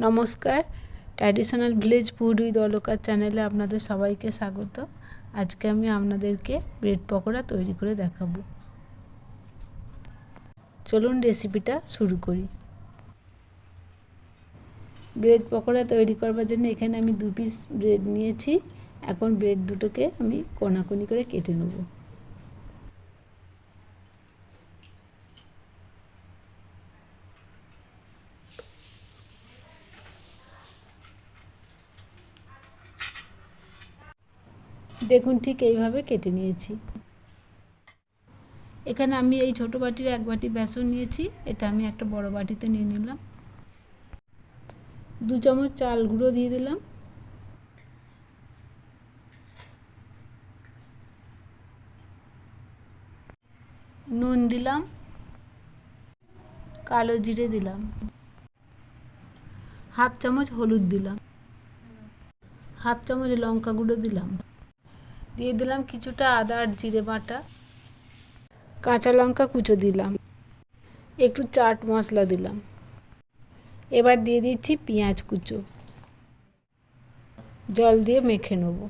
নমস্কার, traditional village food with Alka চ্যানেলে আপনাদের সবাইকে স্বাগত। আজকে আমি আপনাদেরকে ব্রেড পকোড়া তৈরি করে দেখাবো। চলুন রেসিপিটা শুরু করি। ব্রেড পকোড়া তৈরি করবার জন্য এখানে আমি 2 পিস ব্রেড নিয়েছি। এখন ব্রেড দুটোকে আমি কোনাকুনি করে কেটে নেব। দেখুন ঠিক এইভাবে কেটে নিয়েছি। এখানে আমি এই ছোট বাটির 1 বাটি বেসন নিয়েছি, এটা আমি একটা বড় বাটিতে নিয়ে নিলাম। 2 চামচ চাল গুঁড়ো দিয়ে দিলাম। নুন দিলাম, কালো জিরে দিলাম, হাফ চামচ হলুদ দিলাম, হাফ চামচ লঙ্কা গুঁড়ো দিলাম, দিয়ে দিলাম কিছুটা আদা আর জিরে বাটা, কাঁচা লঙ্কা কুচো দিলাম, একটু চাট মশলা দিলাম। এবার দিয়ে দিচ্ছি পেঁয়াজ কুচো, জল দিয়ে মেখে নেব।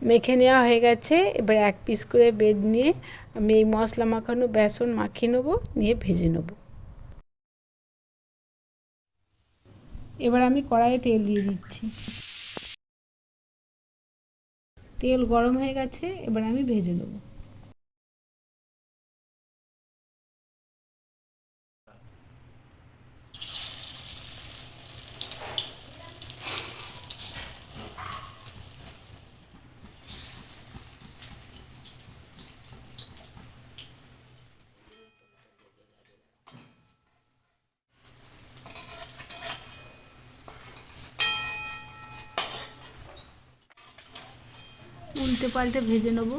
মেখে নেওয়া হয়ে গেছে। এবার 1 পিস করে ব্রেড নিয়ে আমি এই মশলা মাখানো বেসন মাখিয়ে নেব, নিয়ে ভেজে নেব। এবার আমি কড়াইয়ে তেল দিয়ে দিচ্ছি। তেল গরম হয়ে গেছে, এবার আমি ভেজে নেব। উল্টে পাল্টে ভেজে নেব।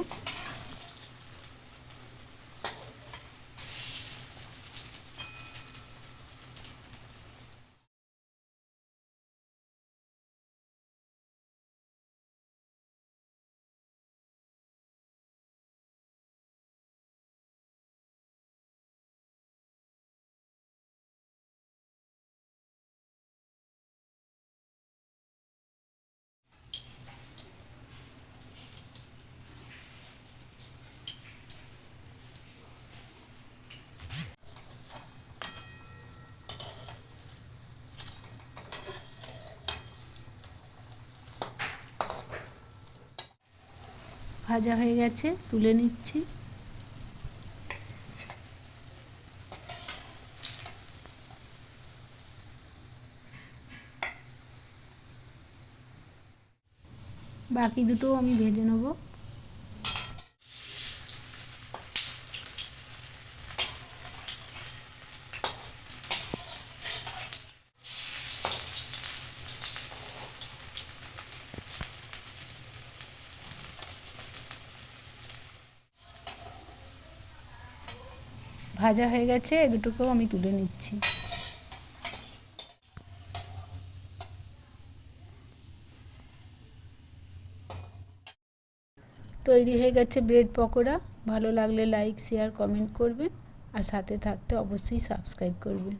ভাজা হয়ে গেছে, তুলে নিচ্ছি। বাকি দুটোও আমি ভেজে নেব। ভাজা হয়ে গেছে, এই দুটোকেও আমি তুলে নিচ্ছি। তৈরি হয়ে গেছে ব্রেড পকোড়া। ভালো লাগলে লাইক, শেয়ার, কমেন্ট করবেন আর সাথে থাকতে অবশ্যই সাবস্ক্রাইব করবেন।